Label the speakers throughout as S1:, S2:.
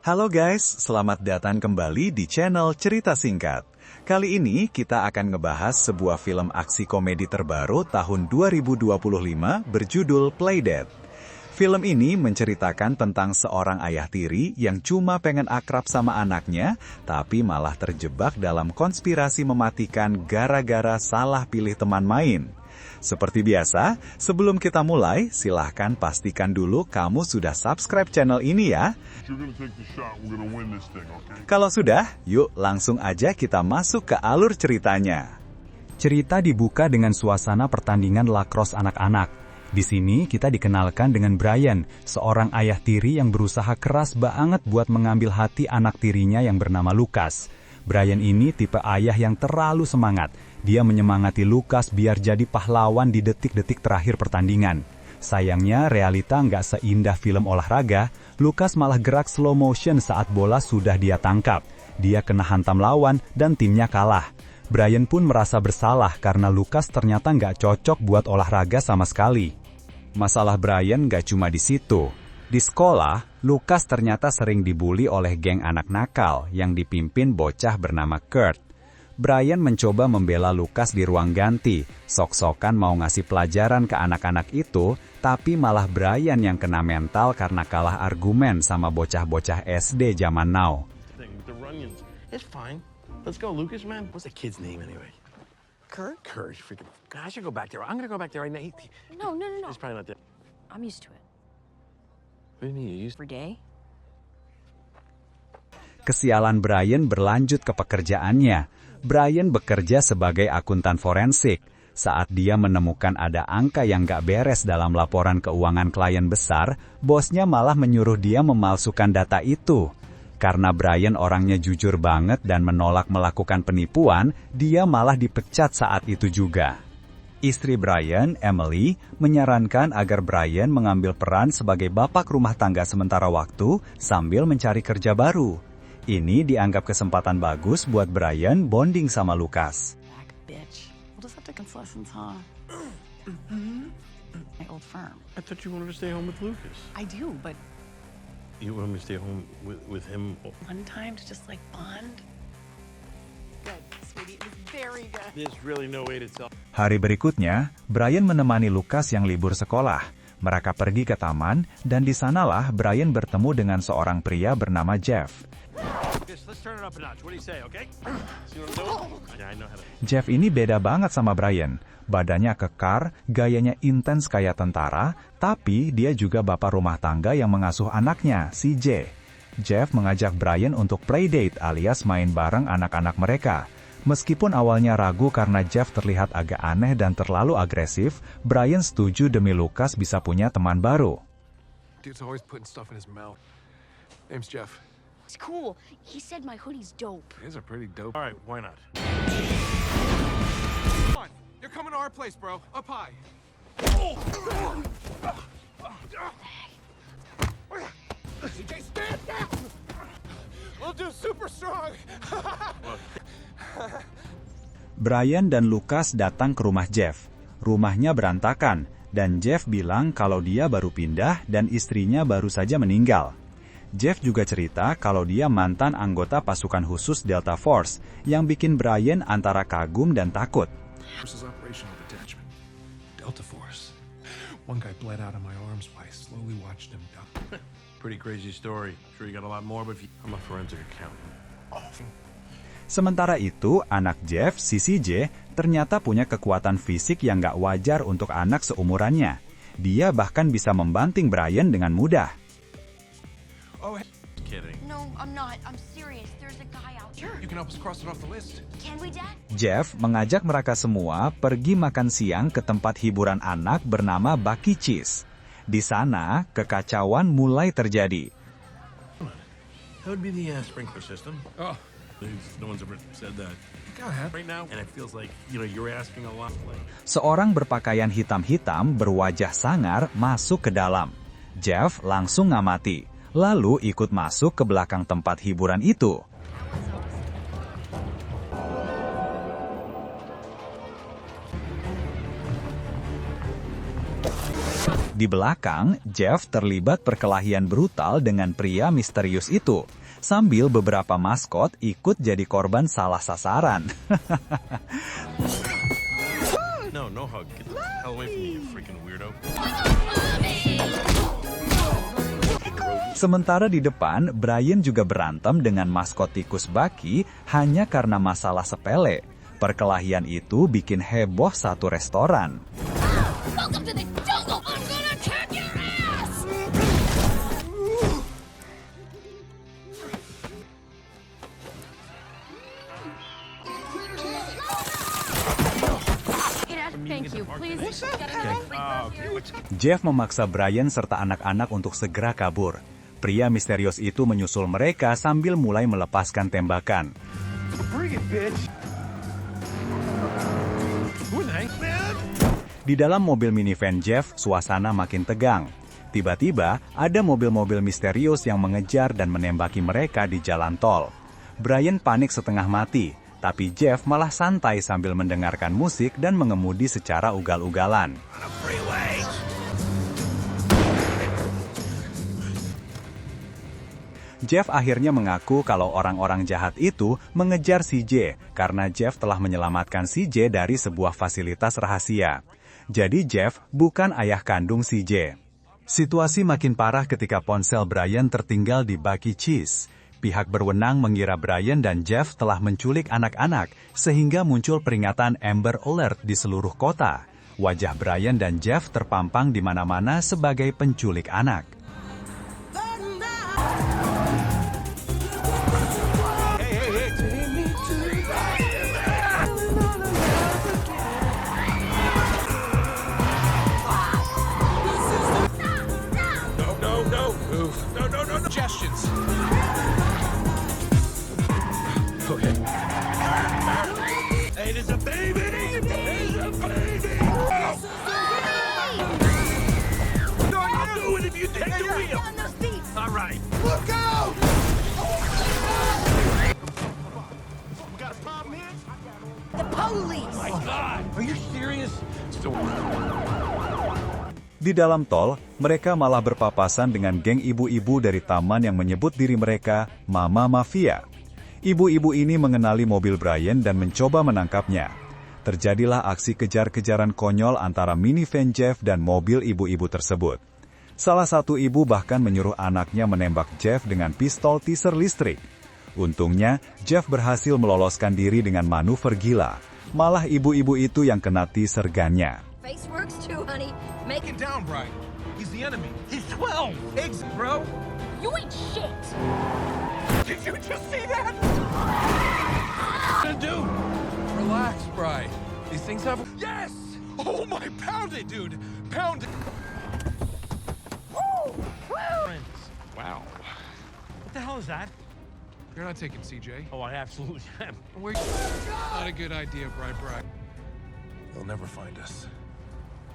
S1: Halo guys, selamat datang kembali di channel Cerita Singkat. Kali ini kita akan ngebahas sebuah film aksi komedi terbaru tahun 2025 berjudul Playdate. Film ini menceritakan tentang seorang ayah tiri yang cuma pengen akrab sama anaknya, tapi malah terjebak dalam konspirasi mematikan gara-gara salah pilih teman main. Seperti biasa, sebelum kita mulai, silahkan pastikan dulu kamu sudah subscribe channel ini ya. Kalau sudah, yuk langsung aja kita masuk ke alur ceritanya.
S2: Cerita dibuka dengan suasana pertandingan lacrosse anak-anak. Di sini kita dikenalkan dengan Brian, seorang ayah tiri yang berusaha keras banget buat mengambil hati anak tirinya yang bernama Lucas. Brian ini tipe ayah yang terlalu semangat. Dia menyemangati Lucas biar jadi pahlawan di detik-detik terakhir pertandingan. Sayangnya realita nggak seindah film olahraga. Lucas malah gerak slow motion saat bola sudah dia tangkap. Dia kena hantam lawan dan timnya kalah. Brian pun merasa bersalah karena Lucas ternyata nggak cocok buat olahraga sama sekali. Masalah Brian nggak cuma di situ. Di sekolah, Lucas ternyata sering dibully oleh geng anak nakal yang dipimpin bocah bernama Kurt. Brian mencoba membela Lucas di ruang ganti, sok-sokan mau ngasih pelajaran ke anak-anak itu, tapi malah Brian yang kena mental karena kalah argumen sama bocah-bocah SD zaman now.
S3: It's fine. Let's go, Lucas, man. What's the kid's name anyway?
S4: Kurt?
S3: Kurt, freaking. God, I should go back there. I'm gonna go back there right now.
S4: No.
S3: He's probably not there.
S4: I'm used to it.
S3: What do you mean you used?
S4: Every day?
S2: Kesialan Brian berlanjut ke pekerjaannya. Brian bekerja sebagai akuntan forensik. Saat dia menemukan ada angka yang gak beres dalam laporan keuangan klien besar, bosnya malah menyuruh dia memalsukan data itu. Karena Brian orangnya jujur banget dan menolak melakukan penipuan, dia malah dipecat saat itu juga. Istri Brian, Emily, menyarankan agar Brian mengambil peran sebagai bapak rumah tangga sementara waktu sambil mencari kerja baru. Ini dianggap kesempatan bagus buat Brian bonding sama Lucas.
S4: Back, bitch. We'll just have to cancel lessons, huh? My old firm.
S3: I thought you wanted to stay home with Lucas.
S4: I do, but
S3: You want me to stay home with him?
S4: one time to just like bond. Good, sweetie. It was very good.
S3: There's really no way to tell.
S1: Hari berikutnya, Brian menemani Lucas yang libur sekolah. Mereka pergi ke taman, dan di sanalah Brian bertemu dengan seorang pria bernama Jeff.
S3: Let's turn it up a notch. What do you say, okay? See what I'm doing? Yeah, I know how to.
S1: Jeff ini beda banget sama Brian. Badannya kekar, gayanya intens kayak tentara, tapi dia juga bapak rumah tangga yang mengasuh anaknya, si J. Jeff mengajak Brian untuk playdate alias main bareng anak-anak mereka. Meskipun awalnya ragu karena Jeff terlihat agak aneh dan terlalu agresif, Brian setuju demi Lucas bisa punya teman baru.
S5: Dude's always putting stuff in his mouth. Name's Jeff.
S6: It's cool. He said my hoodie's dope.
S5: These are pretty dope.
S3: All right, why not?
S5: Come on, you're coming to our place, bro. Up high. CJ, stand down! We'll do super strong.
S1: Brian dan Lucas datang ke rumah Jeff. Rumahnya berantakan, dan Jeff bilang kalau dia baru pindah dan istrinya baru saja meninggal. Jeff juga cerita kalau dia mantan anggota pasukan khusus Delta Force, yang bikin Brian antara kagum dan takut.
S5: Forces operational detachment. Delta Force. One guy bled out of my arms while I slowly watched him die.
S3: Pretty crazy story. Sure you got a lot more, but I'm a forensic accountant.
S1: Sementara itu, anak Jeff, si CJ, ternyata punya kekuatan fisik yang gak wajar untuk anak seumurannya. Dia bahkan bisa membanting Brian dengan mudah.
S5: Oh, hey,
S3: Kidding.
S6: No, I'm not. I'm serious. There's a guy out here.
S5: you can help us cross it off the list.
S6: Can we, Dad?
S1: Jeff mengajak mereka semua pergi makan siang ke tempat hiburan anak bernama Bucky Cheese. Di sana, kekacauan mulai terjadi.
S3: That would be the sprinkler system.
S5: Oh,
S3: No one's ever said that.
S5: go ahead.
S3: Right now, and it feels like, you're asking a lot. Like,
S1: Seorang berpakaian hitam-hitam berwajah sangar masuk ke dalam. Jeff langsung ngamati, lalu ikut masuk ke belakang tempat hiburan itu. Di belakang, Jeff terlibat perkelahian brutal dengan pria misterius itu, sambil beberapa maskot ikut jadi korban salah sasaran.
S3: No hug. Get the hell away from me, you freaking weirdo.
S1: Sementara di depan, Brian juga berantem dengan maskot tikus Bucky hanya karena masalah sepele. Perkelahian itu bikin heboh satu restoran.
S6: Welcome to the jungle! I'm gonna kick your ass! Thank you. Please.
S1: Jeff memaksa Brian serta anak-anak untuk segera kabur. Pria misterius itu menyusul mereka sambil mulai melepaskan tembakan. Di dalam mobil minivan Jeff, suasana makin tegang. Tiba-tiba, ada mobil-mobil misterius yang mengejar dan menembaki mereka di jalan tol. Brian panik setengah mati, tapi Jeff malah santai sambil mendengarkan musik dan mengemudi secara ugal-ugalan. Jeff akhirnya mengaku kalau orang-orang jahat itu mengejar CJ karena Jeff telah menyelamatkan CJ dari sebuah fasilitas rahasia. Jadi Jeff bukan ayah kandung CJ. Situasi makin parah ketika ponsel Brian tertinggal di Bucky Cheese. Pihak berwenang mengira Brian dan Jeff telah menculik anak-anak sehingga muncul peringatan Amber Alert di seluruh kota. Wajah Brian dan Jeff terpampang di mana-mana sebagai penculik anak.
S5: Suggestions. Okay.
S3: Hey, there's a baby! There's a baby! I'll do it if you take the wheel!
S6: On those feet!
S3: All right.
S5: Look out!
S3: We got a problem here?
S6: The police!
S3: My God! Are you serious?
S1: Di dalam tol, mereka malah berpapasan dengan geng ibu-ibu dari taman yang menyebut diri mereka Mama Mafia. Ibu-ibu ini mengenali mobil Brian dan mencoba menangkapnya. Terjadilah aksi kejar-kejaran konyol antara minivan Jeff dan mobil ibu-ibu tersebut. Salah satu ibu bahkan menyuruh anaknya menembak Jeff dengan pistol teaser listrik. Untungnya, Jeff berhasil meloloskan diri dengan manuver gila. Malah ibu-ibu itu yang kena teaser gunnya.
S6: Face works too, honey. Make
S5: Get down, Brian. He's the enemy.
S3: He's 12!
S5: Exit, bro.
S6: You ain't shit!
S3: Did you just see that? What to do?
S5: Relax, Brian. These things have...
S3: Yes!
S5: Oh my, pound it, dude. Pound it.
S3: Wow. What the hell is that?
S5: You're not taking CJ.
S3: Oh, I absolutely am.
S5: Where? Not a good idea, Brian. They'll never find us.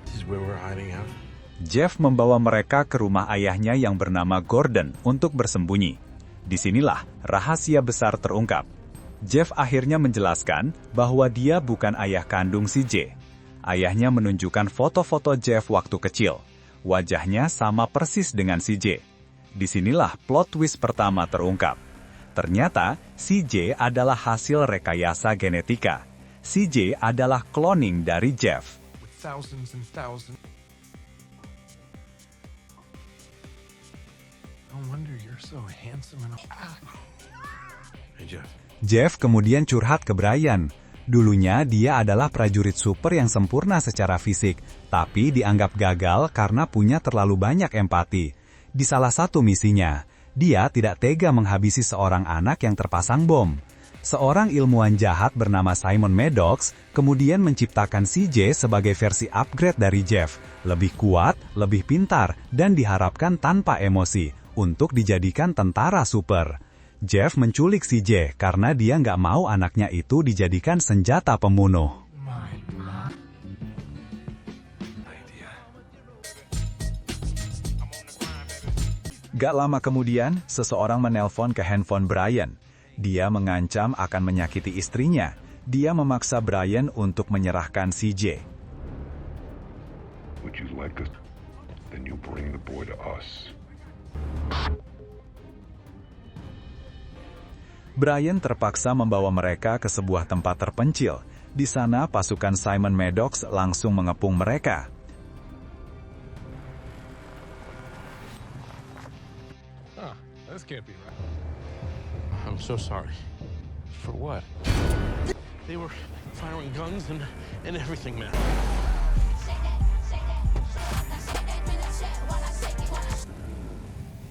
S3: This is where we're hiding out.
S1: Jeff membawa mereka ke rumah ayahnya yang bernama Gordon untuk bersembunyi. Disinilah rahasia besar terungkap. Jeff akhirnya menjelaskan bahwa dia bukan ayah kandung CJ. Ayahnya menunjukkan foto-foto Jeff waktu kecil. Wajahnya sama persis dengan CJ. Disinilah plot twist pertama terungkap. Ternyata CJ adalah hasil rekayasa genetika. CJ adalah cloning dari Jeff.
S5: Thousands and thousands. No wonder you're so handsome and...
S3: Hey, Jeff.
S1: Jeff kemudian curhat ke Brian. Dulunya dia adalah prajurit super yang sempurna secara fisik, tapi dianggap gagal karena punya terlalu banyak empati. Di salah satu misinya, dia tidak tega menghabisi seorang anak yang terpasang bom. Seorang ilmuwan jahat bernama Simon Maddox kemudian menciptakan CJ sebagai versi upgrade dari Jeff, lebih kuat, lebih pintar, dan diharapkan tanpa emosi, untuk dijadikan tentara super. Jeff menculik CJ karena dia nggak mau anaknya itu dijadikan senjata pembunuh. Gak lama kemudian, seseorang menelpon ke handphone Brian. Dia mengancam akan menyakiti istrinya. Dia memaksa Brian untuk menyerahkan CJ.
S7: Would you like us to you bring the boy to us.
S1: Brian terpaksa membawa mereka ke sebuah tempat terpencil. Di sana, pasukan Simon Maddox langsung mengepung mereka.
S5: This can't be right.
S3: I'm so sorry.
S5: For what?
S3: They were firing guns and everything, man.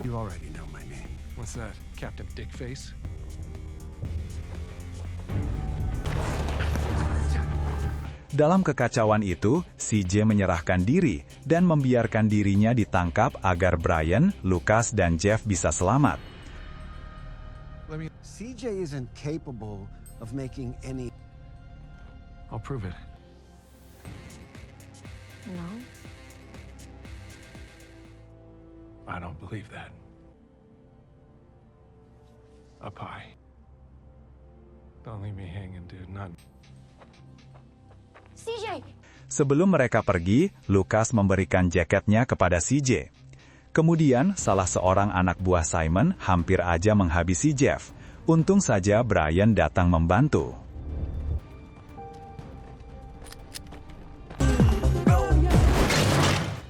S5: You already know my name. What's that, Captain Dickface?
S1: Dalam kekacauan itu, CJ menyerahkan diri dan membiarkan dirinya ditangkap agar Brian, Lucas, dan Jeff bisa selamat.
S8: CJ isn't capable of making any...
S5: I'll prove it.
S6: No.
S5: I don't believe that. Up high. Don't leave me hanging, dude. Not...
S6: CJ!
S1: Sebelum mereka pergi, Lucas memberikan jaketnya kepada CJ. Kemudian, salah seorang anak buah Simon hampir aja menghabisi Jeff. Untung saja Brian datang membantu.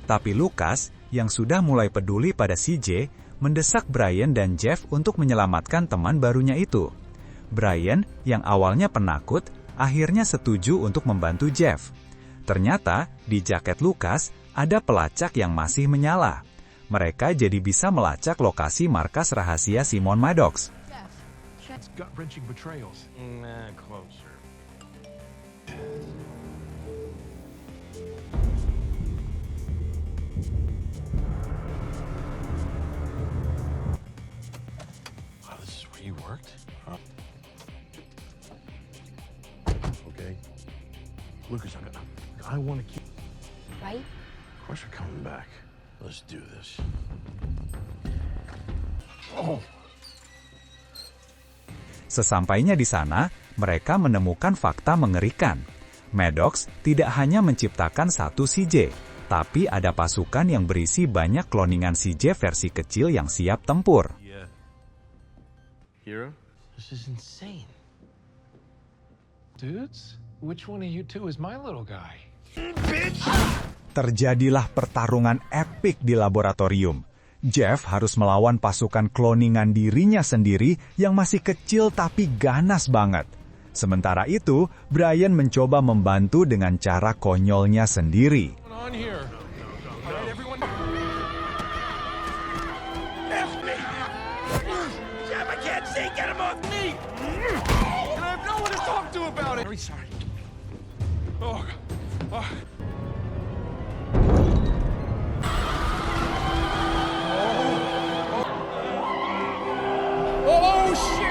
S1: Tapi Lucas, yang sudah mulai peduli pada CJ, mendesak Brian dan Jeff untuk menyelamatkan teman barunya itu. Brian, yang awalnya penakut, akhirnya setuju untuk membantu Jeff. Ternyata, di jaket Lucas, ada pelacak yang masih menyala. Mereka jadi bisa melacak lokasi markas rahasia Simon Maddox.
S5: It's gut-wrenching betrayals.
S3: Nah, closer. Wow, this is where you worked? Huh? Okay. Lucas, I want to keep...
S6: Right?
S3: Of course we're coming back. Let's do this. Oh!
S1: Sesampainya di sana, mereka menemukan fakta mengerikan. Maddox tidak hanya menciptakan satu CJ, tapi ada pasukan yang berisi banyak kloningan CJ versi kecil yang siap tempur.
S3: Yeah. Hero? This is insane.
S5: Dudes, which one of you two is my little guy?
S1: Terjadilah pertarungan epik di laboratorium. Jeff harus melawan pasukan kloningan dirinya sendiri yang masih kecil tapi ganas banget. Sementara itu, Brian mencoba membantu dengan cara konyolnya sendiri.
S5: On here. Alright, everyone.
S3: Jeff, I can't see! Get him off me! And I have no one to talk to about it!
S5: Very sorry. Oh. Oh, shit!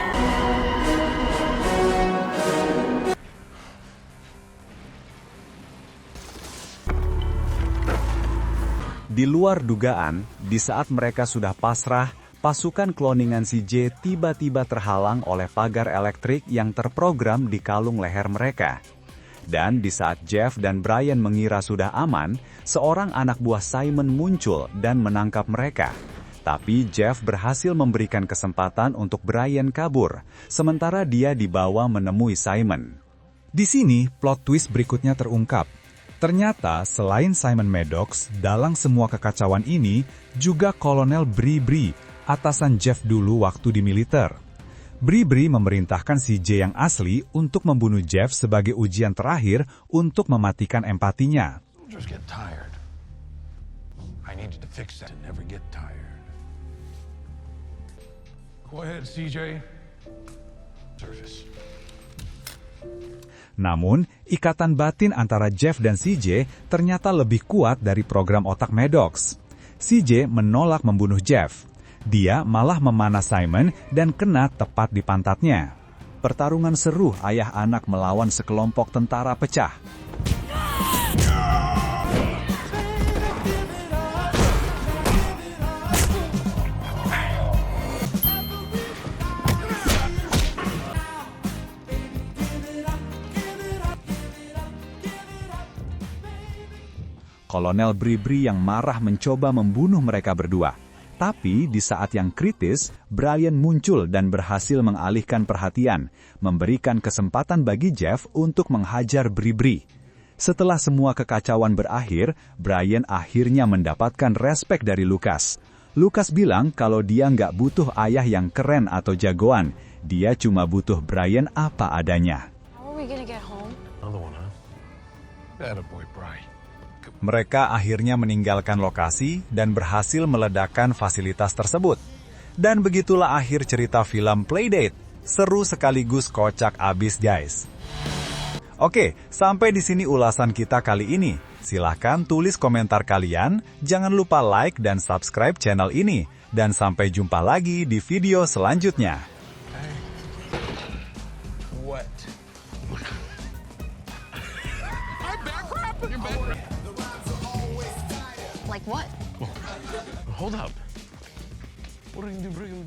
S1: Di luar dugaan, di saat mereka sudah pasrah, pasukan kloningan CJ tiba-tiba terhalang oleh pagar elektrik yang terprogram di kalung leher mereka. Dan di saat Jeff dan Brian mengira sudah aman, seorang anak buah Simon muncul dan menangkap mereka. Tapi Jeff berhasil memberikan kesempatan untuk Brian kabur, sementara dia dibawa menemui Simon. Di sini, plot twist berikutnya terungkap. Ternyata, selain Simon Maddox, dalam semua kekacauan ini, juga Kolonel Bree, atasan Jeff dulu waktu di militer. Bree memerintahkan CJ yang asli untuk membunuh Jeff sebagai ujian terakhir untuk mematikan empatinya.
S3: Just get tired. I needed to fix that and never get tired.
S5: Go ahead, CJ.
S3: Surface.
S1: Namun, ikatan batin antara Jeff dan CJ ternyata lebih kuat dari program otak Maddox. CJ menolak membunuh Jeff. Dia malah memanah Simon dan kena tepat di pantatnya. Pertarungan seru ayah anak melawan sekelompok tentara pecah. Kolonel Bribri yang marah mencoba membunuh mereka berdua. Tapi di saat yang kritis, Brian muncul dan berhasil mengalihkan perhatian, memberikan kesempatan bagi Jeff untuk menghajar Bribri. Setelah semua kekacauan berakhir, Brian akhirnya mendapatkan respek dari Lucas. Lucas bilang kalau dia nggak butuh ayah yang keren atau jagoan, dia cuma butuh Brian apa adanya.
S6: How are we gonna get home?
S5: Another one, huh? Attaboy, Bri.
S1: Mereka akhirnya meninggalkan lokasi dan berhasil meledakkan fasilitas tersebut. Dan begitulah akhir cerita film Playdate. Seru sekaligus kocak abis, guys. Oke, sampai di sini ulasan kita kali ini. Silahkan tulis komentar kalian, jangan lupa like dan subscribe channel ini. Dan sampai jumpa lagi di video selanjutnya.
S5: What?
S4: Like what?
S5: Hold up. What are you doing?